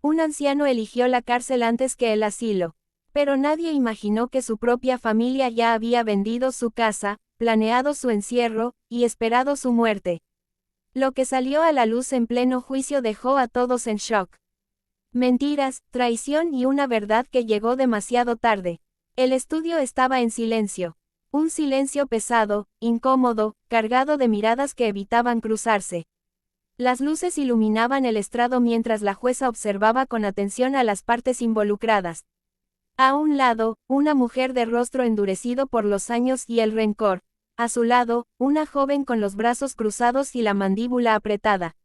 Un anciano eligió la cárcel antes que el asilo. Pero nadie imaginó que su propia familia ya había vendido su casa, planeado su encierro, y esperado su muerte. Lo que salió a la luz en pleno juicio dejó a todos en shock. Mentiras, traición y una verdad que llegó demasiado tarde. El estudio estaba en silencio. Un silencio pesado, incómodo, cargado de miradas que evitaban cruzarse. Las luces iluminaban el estrado mientras la jueza observaba con atención a las partes involucradas. A un lado, una mujer de rostro endurecido por los años y el rencor. A su lado, una joven con los brazos cruzados y la mandíbula apretada.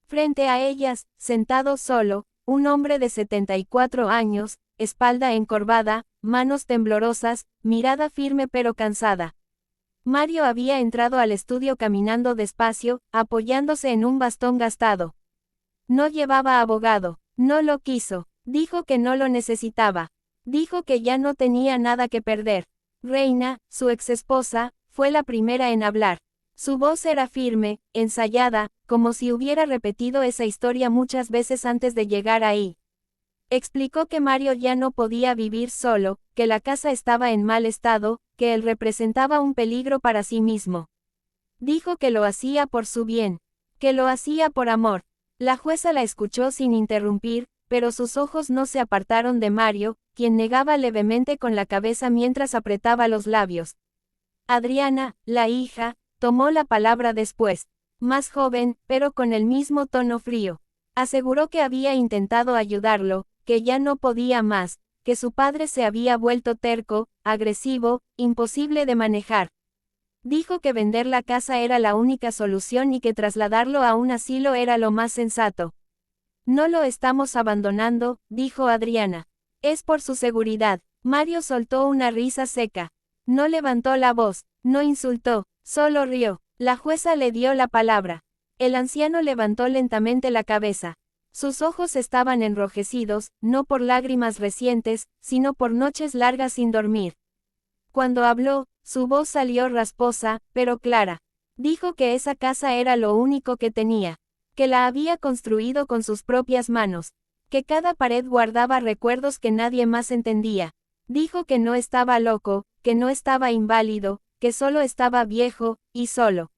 Frente a ellas, sentado solo, un hombre de 74 años, espalda encorvada, manos temblorosas, mirada firme pero cansada. Mario había entrado al estudio caminando despacio, apoyándose en un bastón gastado. No llevaba abogado, no lo quiso, dijo que no lo necesitaba. Dijo que ya no tenía nada que perder. Reina, su exesposa, fue la primera en hablar. Su voz era firme, ensayada, como si hubiera repetido esa historia muchas veces antes de llegar ahí. Explicó que Mario ya no podía vivir solo, que la casa estaba en mal estado, que él representaba un peligro para sí mismo. Dijo que lo hacía por su bien, que lo hacía por amor. La jueza la escuchó sin interrumpir, pero sus ojos no se apartaron de Mario, quien negaba levemente con la cabeza mientras apretaba los labios. Adriana, la hija, tomó la palabra después. Más joven, pero con el mismo tono frío. Aseguró que había intentado ayudarlo, que ya no podía más, que su padre se había vuelto terco, agresivo, imposible de manejar. Dijo que vender la casa era la única solución y que trasladarlo a un asilo era lo más sensato. No lo estamos abandonando, dijo Adriana. Es por su seguridad. Mario soltó una risa seca. No levantó la voz, no insultó, solo rió. La jueza le dio la palabra. El anciano levantó lentamente la cabeza. Sus ojos estaban enrojecidos, no por lágrimas recientes, sino por noches largas sin dormir. Cuando habló, su voz salió rasposa, pero clara. Dijo que esa casa era lo único que tenía, que la había construido con sus propias manos, que cada pared guardaba recuerdos que nadie más entendía. Dijo que no estaba loco, que no estaba inválido, que solo estaba viejo, y solo.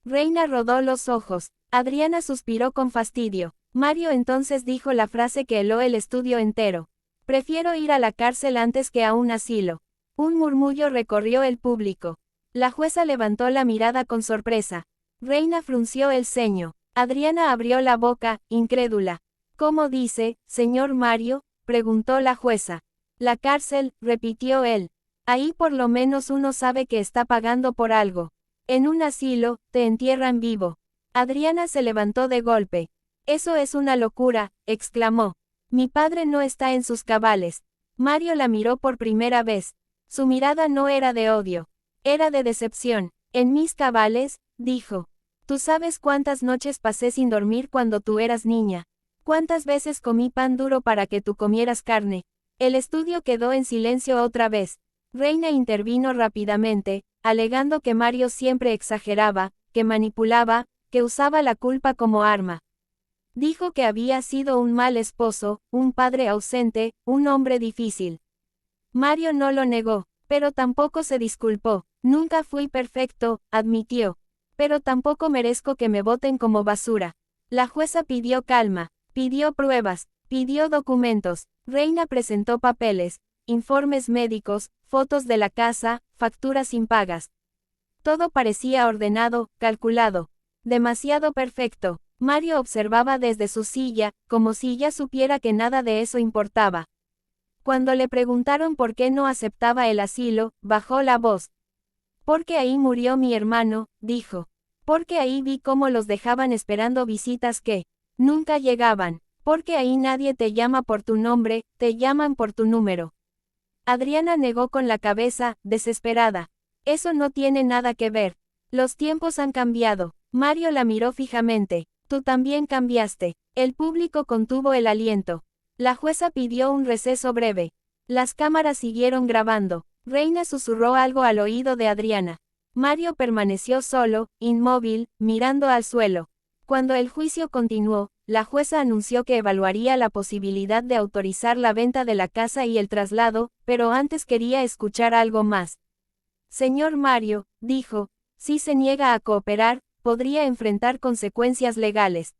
Reina rodó los ojos. Adriana suspiró con fastidio. Mario entonces dijo la frase que heló el estudio entero. Prefiero ir a la cárcel antes que a un asilo. Un murmullo recorrió el público. La jueza levantó la mirada con sorpresa. Reina frunció el ceño. Adriana abrió la boca, incrédula. ¿Cómo dice, señor Mario?, preguntó la jueza. La cárcel, repitió él. Ahí por lo menos uno sabe que está pagando por algo. En un asilo, te entierran vivo. Adriana se levantó de golpe. Eso es una locura, exclamó. Mi padre no está en sus cabales. Mario la miró por primera vez. Su mirada no era de odio. Era de decepción. En mis cabales, dijo. Tú sabes cuántas noches pasé sin dormir cuando tú eras niña. Cuántas veces comí pan duro para que tú comieras carne. El estudio quedó en silencio otra vez. Reina intervino rápidamente, alegando que Mario siempre exageraba, que manipulaba, que usaba la culpa como arma. Dijo que había sido un mal esposo, un padre ausente, un hombre difícil. Mario no lo negó, pero tampoco se disculpó. Nunca fui perfecto, admitió. Pero tampoco merezco que me voten como basura. La jueza pidió calma, pidió pruebas, pidió documentos. Reina presentó papeles, informes médicos, fotos de la casa, facturas impagas. Todo parecía ordenado, calculado. Demasiado perfecto. Mario observaba desde su silla, como si ya supiera que nada de eso importaba. Cuando le preguntaron por qué no aceptaba el asilo, bajó la voz. Porque ahí murió mi hermano, dijo. Porque ahí vi cómo los dejaban esperando visitas que nunca llegaban. Porque ahí nadie te llama por tu nombre, te llaman por tu número. Adriana negó con la cabeza, desesperada. Eso no tiene nada que ver. Los tiempos han cambiado. Mario la miró fijamente. Tú también cambiaste. El público contuvo el aliento. La jueza pidió un receso breve. Las cámaras siguieron grabando. Reina susurró algo al oído de Adriana. Mario permaneció solo, inmóvil, mirando al suelo. Cuando el juicio continuó, la jueza anunció que evaluaría la posibilidad de autorizar la venta de la casa y el traslado, pero antes quería escuchar algo más. Señor Mario, dijo, si se niega a cooperar, podría enfrentar consecuencias legales.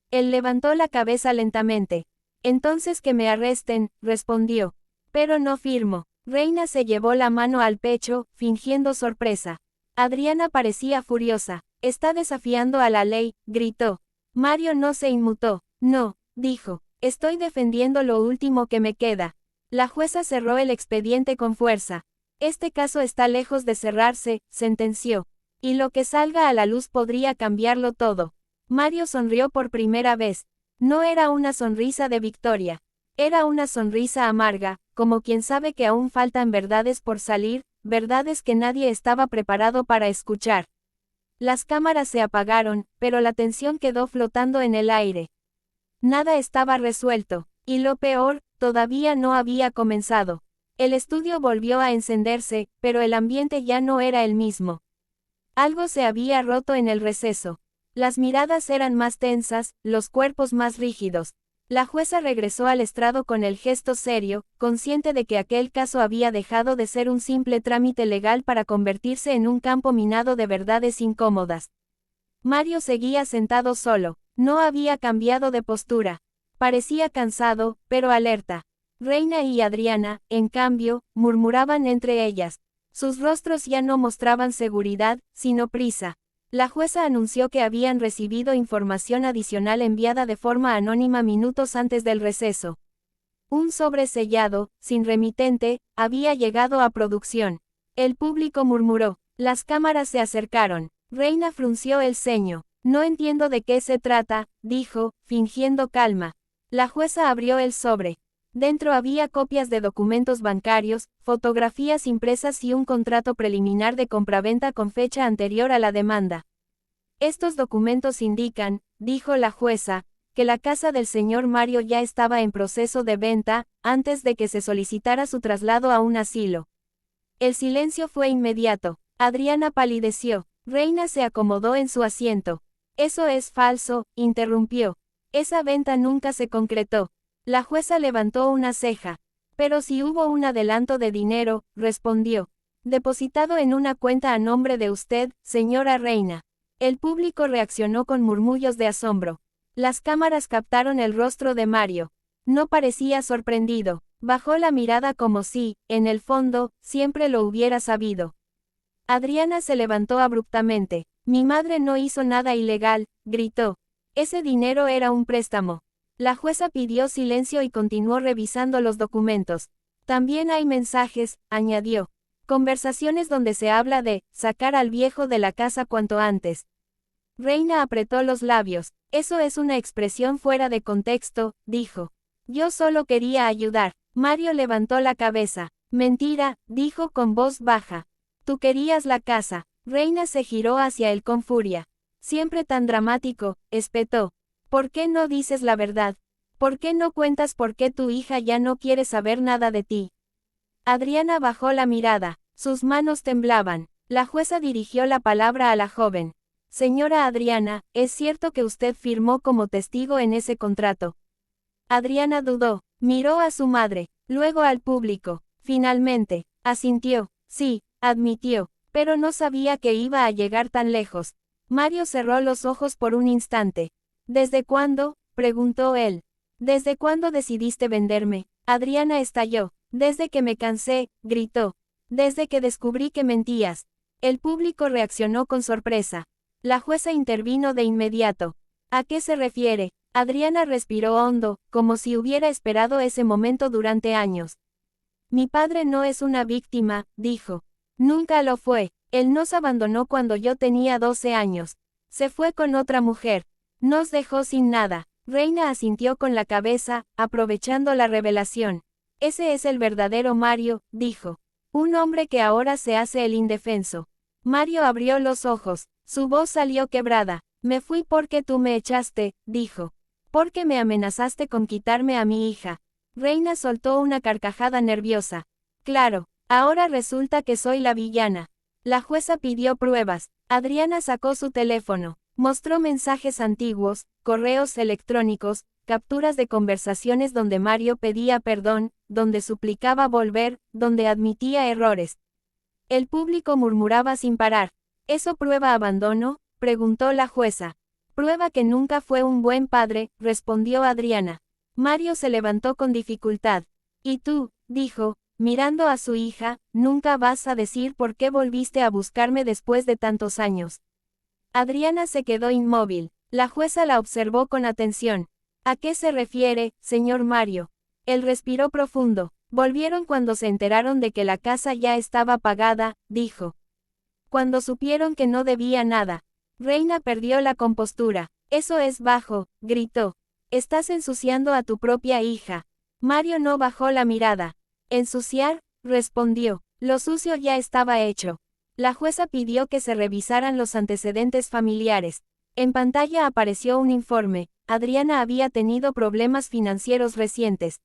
Él levantó la cabeza lentamente. Entonces que me arresten, respondió. Pero no firmo. Reina se llevó la mano al pecho, fingiendo sorpresa. Adriana parecía furiosa. Está desafiando a la ley, gritó. Mario no se inmutó. No, dijo. Estoy defendiendo lo último que me queda. La jueza cerró el expediente con fuerza. Este caso está lejos de cerrarse, sentenció. Y lo que salga a la luz podría cambiarlo todo. Mario sonrió por primera vez. No era una sonrisa de victoria. Era una sonrisa amarga, como quien sabe que aún faltan verdades por salir, verdades que nadie estaba preparado para escuchar. Las cámaras se apagaron, pero la tensión quedó flotando en el aire. Nada estaba resuelto, y lo peor, todavía no había comenzado. El estudio volvió a encenderse, pero el ambiente ya no era el mismo. Algo se había roto en el receso. Las miradas eran más tensas, los cuerpos más rígidos. La jueza regresó al estrado con el gesto serio, consciente de que aquel caso había dejado de ser un simple trámite legal para convertirse en un campo minado de verdades incómodas. Mario seguía sentado solo, no había cambiado de postura. Parecía cansado, pero alerta. Reina y Adriana, en cambio, murmuraban entre ellas. Sus rostros ya no mostraban seguridad, sino prisa. La jueza anunció que habían recibido información adicional enviada de forma anónima minutos antes del receso. Un sobre sellado, sin remitente, había llegado a producción. El público murmuró. Las cámaras se acercaron. Reina frunció el ceño. No entiendo de qué se trata, dijo, fingiendo calma. La jueza abrió el sobre. Dentro había copias de documentos bancarios, fotografías impresas y un contrato preliminar de compraventa con fecha anterior a la demanda. Estos documentos indican, dijo la jueza, que la casa del señor Mario ya estaba en proceso de venta, antes de que se solicitara su traslado a un asilo. El silencio fue inmediato. Adriana palideció. Reina se acomodó en su asiento. Eso es falso, interrumpió. Esa venta nunca se concretó. La jueza levantó una ceja. Pero si hubo un adelanto de dinero, respondió. Depositado en una cuenta a nombre de usted, señora Reina. El público reaccionó con murmullos de asombro. Las cámaras captaron el rostro de Mario. No parecía sorprendido. Bajó la mirada como si, en el fondo, siempre lo hubiera sabido. Adriana se levantó abruptamente. Mi madre no hizo nada ilegal, gritó. Ese dinero era un préstamo. La jueza pidió silencio y continuó revisando los documentos. También hay mensajes, añadió. Conversaciones donde se habla de sacar al viejo de la casa cuanto antes. Reina apretó los labios. Eso es una expresión fuera de contexto, dijo. Yo solo quería ayudar. Mario levantó la cabeza. Mentira, dijo con voz baja. Tú querías la casa. Reina se giró hacia él con furia. Siempre tan dramático, espetó. ¿Por qué no dices la verdad? ¿Por qué no cuentas por qué tu hija ya no quiere saber nada de ti? Adriana bajó la mirada. Sus manos temblaban. La jueza dirigió la palabra a la joven. Señora Adriana, ¿es cierto que usted firmó como testigo en ese contrato? Adriana dudó. Miró a su madre, luego al público. Finalmente, asintió. Sí, admitió, pero no sabía que iba a llegar tan lejos. Mario cerró los ojos por un instante. ¿Desde cuándo?, preguntó él. ¿Desde cuándo decidiste venderme? Adriana estalló. Desde que me cansé, gritó. Desde que descubrí que mentías. El público reaccionó con sorpresa. La jueza intervino de inmediato. ¿A qué se refiere? Adriana respiró hondo, como si hubiera esperado ese momento durante años. Mi padre no es una víctima, dijo. Nunca lo fue. Él nos abandonó cuando yo tenía 12 años. Se fue con otra mujer. Nos dejó sin nada. Reina asintió con la cabeza, aprovechando la revelación. Ese es el verdadero Mario, dijo. Un hombre que ahora se hace el indefenso. Mario abrió los ojos. Su voz salió quebrada. Me fui porque tú me echaste, dijo. Porque me amenazaste con quitarme a mi hija. Reina soltó una carcajada nerviosa. Claro, ahora resulta que soy la villana. La jueza pidió pruebas. Adriana sacó su teléfono. Mostró mensajes antiguos, correos electrónicos, capturas de conversaciones donde Mario pedía perdón, donde suplicaba volver, donde admitía errores. El público murmuraba sin parar. ¿Eso prueba abandono?, preguntó la jueza. Prueba que nunca fue un buen padre, respondió Adriana. Mario se levantó con dificultad. ¿Y tú?, dijo, mirando a su hija, nunca vas a decir por qué volviste a buscarme después de tantos años. Adriana se quedó inmóvil. La jueza la observó con atención. ¿A qué se refiere, señor Mario? Él respiró profundo. Volvieron cuando se enteraron de que la casa ya estaba pagada, dijo. Cuando supieron que no debía nada. Reina perdió la compostura. Eso es bajo, gritó. Estás ensuciando a tu propia hija. Mario no bajó la mirada. ¿Ensuciar?, respondió. Lo sucio ya estaba hecho. La jueza pidió que se revisaran los antecedentes familiares. En pantalla apareció un informe. Adriana había tenido problemas financieros recientes.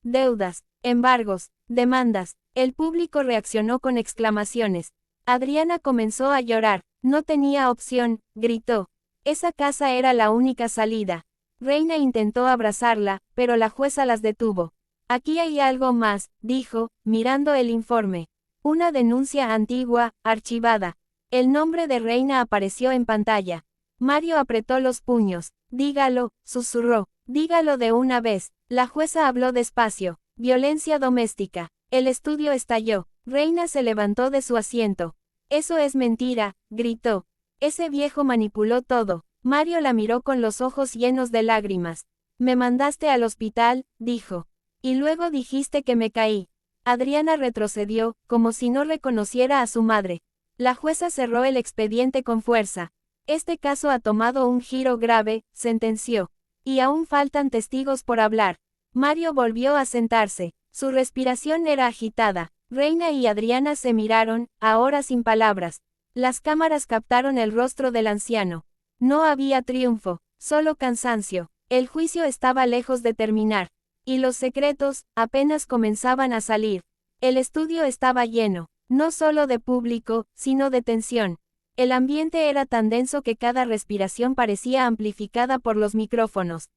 Deudas, embargos, demandas. El público reaccionó con exclamaciones. Adriana comenzó a llorar. No tenía opción, gritó. Esa casa era la única salida. Reina intentó abrazarla, pero la jueza las detuvo. Aquí hay algo más, dijo, mirando el informe. Una denuncia antigua, archivada. El nombre de Reina apareció en pantalla. Mario apretó los puños. Dígalo, susurró. Dígalo de una vez. La jueza habló despacio. Violencia doméstica. El estudio estalló. Reina se levantó de su asiento. Eso es mentira, gritó. Ese viejo manipuló todo. Mario la miró con los ojos llenos de lágrimas. Me mandaste al hospital, dijo. Y luego dijiste que me caí. Adriana retrocedió, como si no reconociera a su madre. La jueza cerró el expediente con fuerza. Este caso ha tomado un giro grave, sentenció. Y aún faltan testigos por hablar. Mario volvió a sentarse. Su respiración era agitada. Reina y Adriana se miraron, ahora sin palabras. Las cámaras captaron el rostro del anciano. No había triunfo, solo cansancio. El juicio estaba lejos de terminar. Y los secretos, apenas comenzaban a salir. El estudio estaba lleno, no solo de público, sino de tensión. El ambiente era tan denso que cada respiración parecía amplificada por los micrófonos.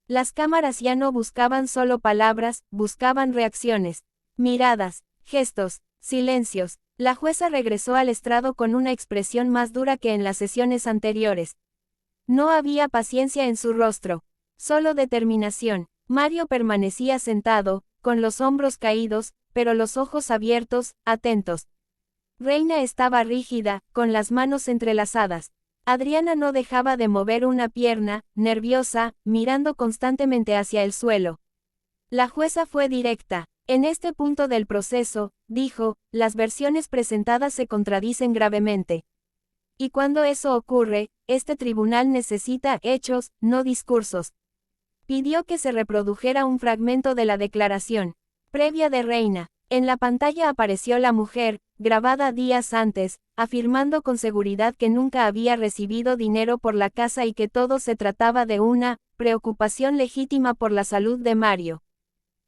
Las cámaras ya no buscaban solo palabras, buscaban reacciones. Miradas, gestos, silencios. La jueza regresó al estrado con una expresión más dura que en las sesiones anteriores. No había paciencia en su rostro, solo determinación. Mario permanecía sentado, con los hombros caídos, pero los ojos abiertos, atentos. Reina estaba rígida, con las manos entrelazadas. Adriana no dejaba de mover una pierna, nerviosa, mirando constantemente hacia el suelo. La jueza fue directa. En este punto del proceso, dijo, las versiones presentadas se contradicen gravemente. Y cuando eso ocurre, este tribunal necesita hechos, no discursos. Pidió que se reprodujera un fragmento de la declaración previa de Reina. En la pantalla apareció la mujer, grabada días antes, afirmando con seguridad que nunca había recibido dinero por la casa y que todo se trataba de una preocupación legítima por la salud de Mario.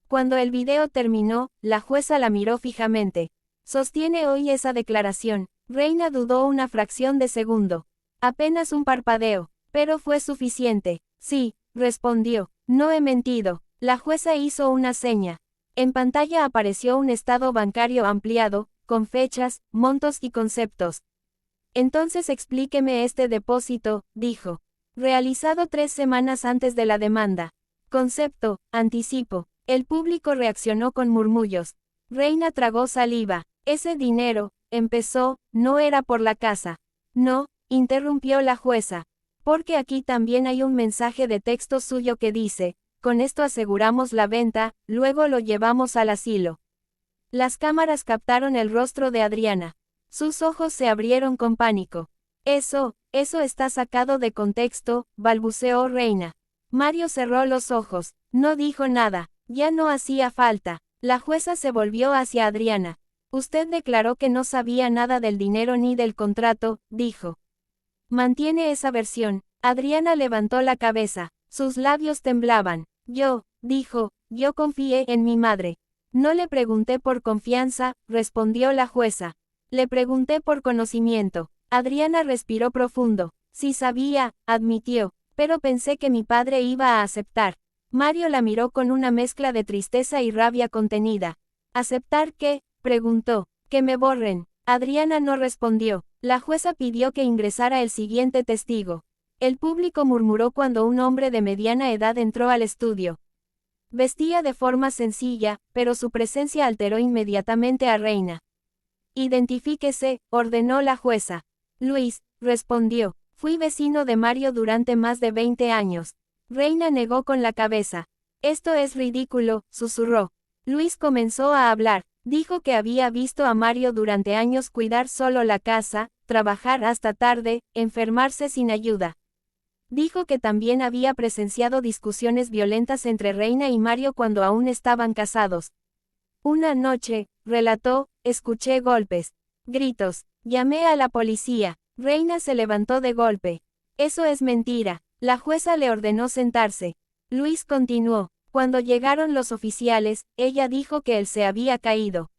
Cuando el video terminó, la jueza la miró fijamente. ¿Sostiene hoy esa declaración? Reina dudó una fracción de segundo. Apenas un parpadeo, pero fue suficiente. Sí, respondió. No he mentido. La jueza hizo una seña. En pantalla apareció un estado bancario ampliado, con fechas, montos y conceptos. Entonces explíqueme este depósito, dijo. Realizado 3 semanas antes de la demanda. Concepto, anticipo. El público reaccionó con murmullos. Reina tragó saliva. Ese dinero, empezó, no era por la casa. No, interrumpió la jueza. Porque aquí también hay un mensaje de texto suyo que dice, con esto aseguramos la venta, luego lo llevamos al asilo. Las cámaras captaron el rostro de Adriana. Sus ojos se abrieron con pánico. Eso está sacado de contexto, balbuceó Reina. Mario cerró los ojos. No dijo nada. Ya no hacía falta. La jueza se volvió hacia Adriana. Usted declaró que no sabía nada del dinero ni del contrato, dijo. ¿Mantiene esa versión? Adriana levantó la cabeza. Sus labios temblaban. Dijo, yo confié en mi madre. No le pregunté por confianza, respondió la jueza. Le pregunté por conocimiento. Adriana respiró profundo. Sí sabía, admitió. Pero pensé que mi padre iba a aceptar. Mario la miró con una mezcla de tristeza y rabia contenida. ¿Aceptar qué?, preguntó. Que me borren. Adriana no respondió. La jueza pidió que ingresara el siguiente testigo. El público murmuró cuando un hombre de mediana edad entró al estudio. Vestía de forma sencilla, pero su presencia alteró inmediatamente a Reina. Identifíquese, ordenó la jueza. Luis, respondió. Fui vecino de Mario durante más de 20 años. Reina negó con la cabeza. Esto es ridículo, susurró. Luis comenzó a hablar. Dijo que había visto a Mario durante años cuidar solo la casa, trabajar hasta tarde, enfermarse sin ayuda. Dijo que también había presenciado discusiones violentas entre Reina y Mario cuando aún estaban casados. Una noche, relató, escuché golpes, gritos, llamé a la policía. Reina se levantó de golpe. Eso es mentira. La jueza le ordenó sentarse. Luis continuó. Cuando llegaron los oficiales, ella dijo que él se había caído.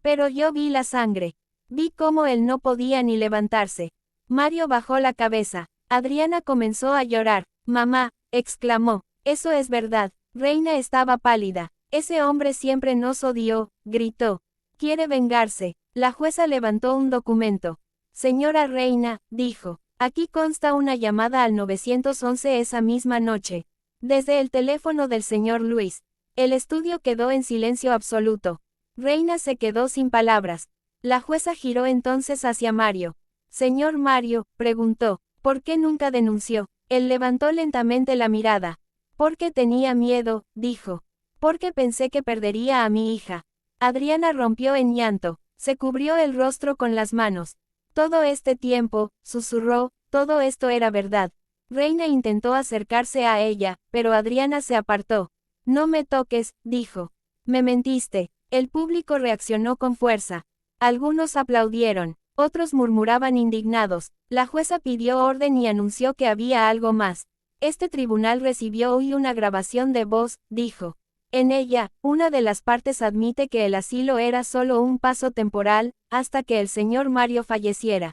Pero yo vi la sangre. Vi cómo él no podía ni levantarse. Mario bajó la cabeza. Adriana comenzó a llorar. Mamá, exclamó. Eso es verdad. Reina estaba pálida. Ese hombre siempre nos odió, gritó. Quiere vengarse. La jueza levantó un documento. Señora Reina, dijo. Aquí consta una llamada al 911 esa misma noche. Desde el teléfono del señor Luis. El estudio quedó en silencio absoluto. Reina se quedó sin palabras. La jueza giró entonces hacia Mario. Señor Mario, preguntó, ¿por qué nunca denunció? Él levantó lentamente la mirada. Porque tenía miedo, dijo. Porque pensé que perdería a mi hija. Adriana rompió en llanto. Se cubrió el rostro con las manos. Todo este tiempo, susurró, todo esto era verdad. Reina intentó acercarse a ella, pero Adriana se apartó. No me toques, dijo. Me mentiste. El público reaccionó con fuerza. Algunos aplaudieron, otros murmuraban indignados. La jueza pidió orden y anunció que había algo más. Este tribunal recibió hoy una grabación de voz, dijo. En ella, una de las partes admite que el asilo era solo un paso temporal, hasta que el señor Mario falleciera.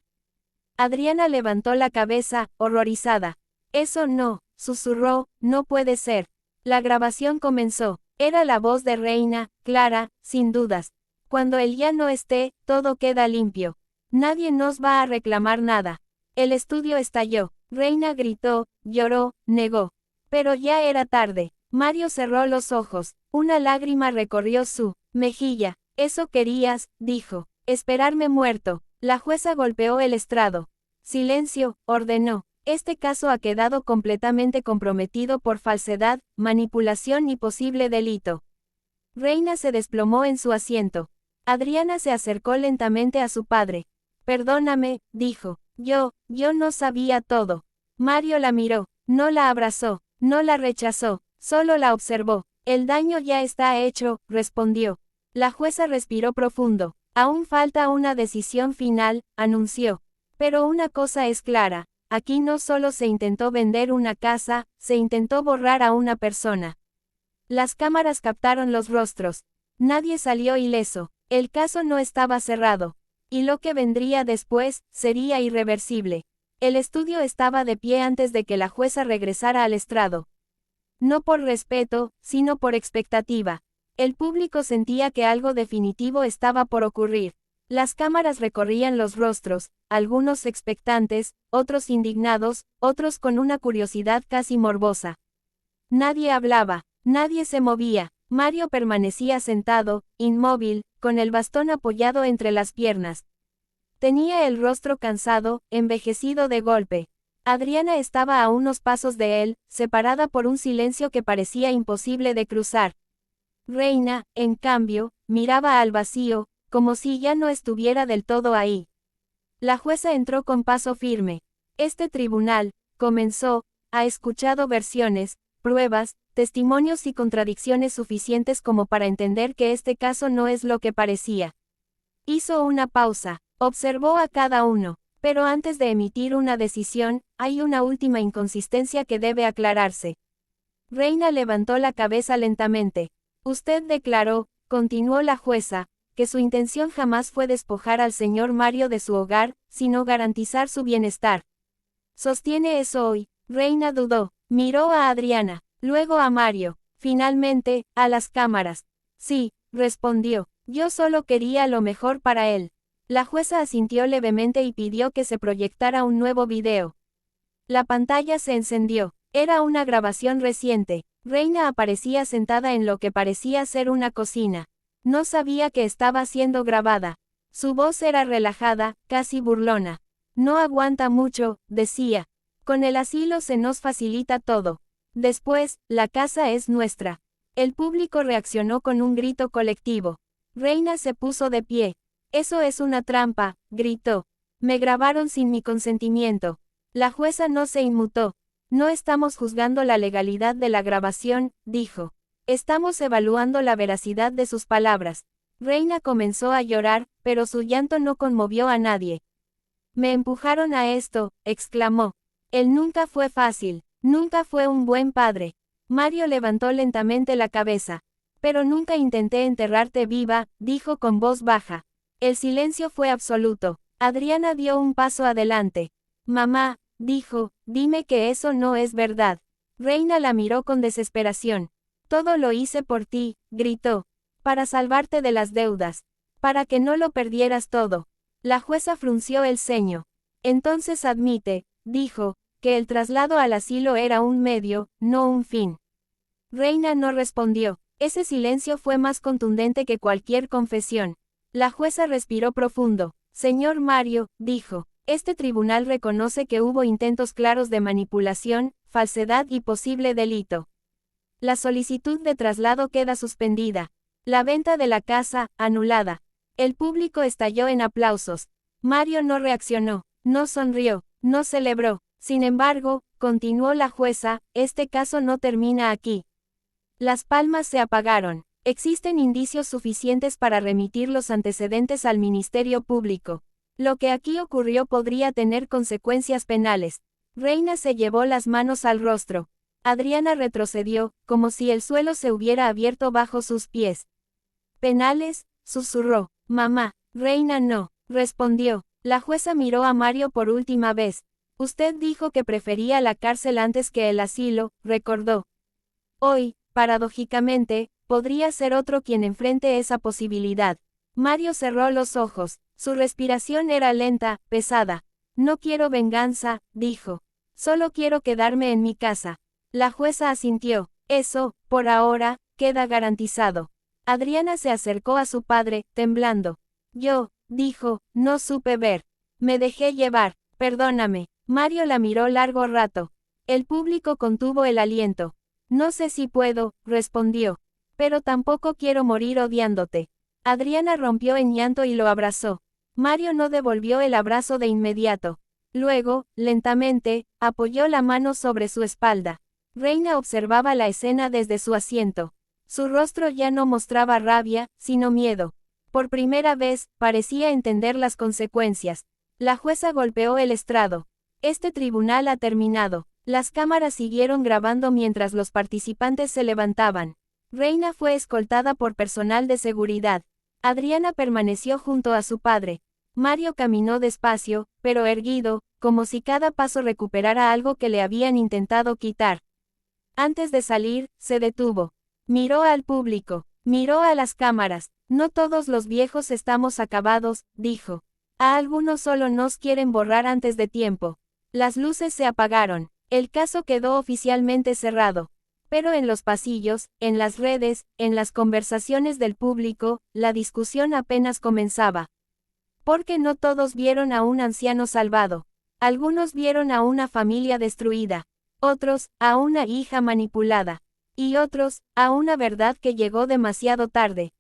Adriana levantó la cabeza, horrorizada. Eso no, susurró, no puede ser. La grabación comenzó. Era la voz de Reina, clara, sin dudas. Cuando él ya no esté, todo queda limpio. Nadie nos va a reclamar nada. El estudio estalló. Reina gritó, lloró, negó. Pero ya era tarde. Mario cerró los ojos. Una lágrima recorrió su mejilla. Eso querías, dijo. Esperarme muerto. La jueza golpeó el estrado. Silencio, ordenó. Este caso ha quedado completamente comprometido por falsedad, manipulación y posible delito. Reina se desplomó en su asiento. Adriana se acercó lentamente a su padre. Perdóname, dijo. Yo no sabía todo. Mario la miró. No la abrazó. No la rechazó. Solo la observó. El daño ya está hecho, respondió. La jueza respiró profundo. Aún falta una decisión final, anunció. Pero una cosa es clara. Aquí no solo se intentó vender una casa, se intentó borrar a una persona. Las cámaras captaron los rostros. Nadie salió ileso. El caso no estaba cerrado. Y lo que vendría después, sería irreversible. El estudio estaba de pie antes de que la jueza regresara al estrado. No por respeto, sino por expectativa. El público sentía que algo definitivo estaba por ocurrir. Las cámaras recorrían los rostros, algunos expectantes, otros indignados, otros con una curiosidad casi morbosa. Nadie hablaba, nadie se movía. Mario permanecía sentado, inmóvil, con el bastón apoyado entre las piernas. Tenía el rostro cansado, envejecido de golpe. Adriana estaba a unos pasos de él, separada por un silencio que parecía imposible de cruzar. Reina, en cambio, miraba al vacío, como si ya no estuviera del todo ahí. La jueza entró con paso firme. Este tribunal, comenzó, ha escuchado versiones, pruebas, testimonios y contradicciones suficientes como para entender que este caso no es lo que parecía. Hizo una pausa, observó a cada uno, pero antes de emitir una decisión, hay una última inconsistencia que debe aclararse. Reina levantó la cabeza lentamente. Usted declaró, continuó la jueza, que su intención jamás fue despojar al señor Mario de su hogar, sino garantizar su bienestar. ¿Sostiene eso hoy? Reina dudó, miró a Adriana, luego a Mario, finalmente, a las cámaras. Sí, respondió, yo solo quería lo mejor para él. La jueza asintió levemente y pidió que se proyectara un nuevo video. La pantalla se encendió. Era una grabación reciente. Reina aparecía sentada en lo que parecía ser una cocina. No sabía que estaba siendo grabada. Su voz era relajada, casi burlona. No aguanta mucho, decía. Con el asilo se nos facilita todo. Después, la casa es nuestra. El público reaccionó con un grito colectivo. Reina se puso de pie. Eso es una trampa, gritó. Me grabaron sin mi consentimiento. La jueza no se inmutó. No estamos juzgando la legalidad de la grabación, dijo. Estamos evaluando la veracidad de sus palabras. Reina comenzó a llorar, pero su llanto no conmovió a nadie. Me empujaron a esto, exclamó. Él nunca fue fácil, nunca fue un buen padre. Mario levantó lentamente la cabeza. Pero nunca intenté enterrarte viva, dijo con voz baja. El silencio fue absoluto. Adriana dio un paso adelante. Mamá, dijo, dime que eso no es verdad. Reina la miró con desesperación. Todo lo hice por ti, gritó. Para salvarte de las deudas. Para que no lo perdieras todo. La jueza frunció el ceño. Entonces admite, dijo, que el traslado al asilo era un medio, no un fin. Reina no respondió. Ese silencio fue más contundente que cualquier confesión. La jueza respiró profundo. Señor Mario, dijo, este tribunal reconoce que hubo intentos claros de manipulación, falsedad y posible delito. La solicitud de traslado queda suspendida. La venta de la casa, anulada. El público estalló en aplausos. Mario no reaccionó, no sonrió, no celebró. Sin embargo, continuó la jueza, este caso no termina aquí. Las palmas se apagaron. Existen indicios suficientes para remitir los antecedentes al Ministerio Público. Lo que aquí ocurrió podría tener consecuencias penales. Reina se llevó las manos al rostro. Adriana retrocedió, como si el suelo se hubiera abierto bajo sus pies. ¿Penales?, susurró. Mamá. Reina no, respondió. La jueza miró a Mario por última vez. Usted dijo que prefería la cárcel antes que el asilo, recordó. Hoy, paradójicamente, podría ser otro quien enfrente esa posibilidad. Mario cerró los ojos. Su respiración era lenta, pesada. No quiero venganza, dijo. Solo quiero quedarme en mi casa. La jueza asintió. Eso, por ahora, queda garantizado. Adriana se acercó a su padre, temblando. Yo, dijo, no supe ver. Me dejé llevar. Perdóname. Mario la miró largo rato. El público contuvo el aliento. No sé si puedo, respondió. Pero tampoco quiero morir odiándote. Adriana rompió en llanto y lo abrazó. Mario no devolvió el abrazo de inmediato. Luego, lentamente, apoyó la mano sobre su espalda. Reina observaba la escena desde su asiento. Su rostro ya no mostraba rabia, sino miedo. Por primera vez, parecía entender las consecuencias. La jueza golpeó el estrado. Este tribunal ha terminado. Las cámaras siguieron grabando mientras los participantes se levantaban. Reina fue escoltada por personal de seguridad. Adriana permaneció junto a su padre. Mario caminó despacio, pero erguido, como si cada paso recuperara algo que le habían intentado quitar. Antes de salir, se detuvo. Miró al público. Miró a las cámaras. No todos los viejos estamos acabados, dijo. A algunos solo nos quieren borrar antes de tiempo. Las luces se apagaron. El caso quedó oficialmente cerrado. Pero en los pasillos, en las redes, en las conversaciones del público, la discusión apenas comenzaba. Porque no todos vieron a un anciano salvado. Algunos vieron a una familia destruida. Otros, a una hija manipulada. Y otros, a una verdad que llegó demasiado tarde.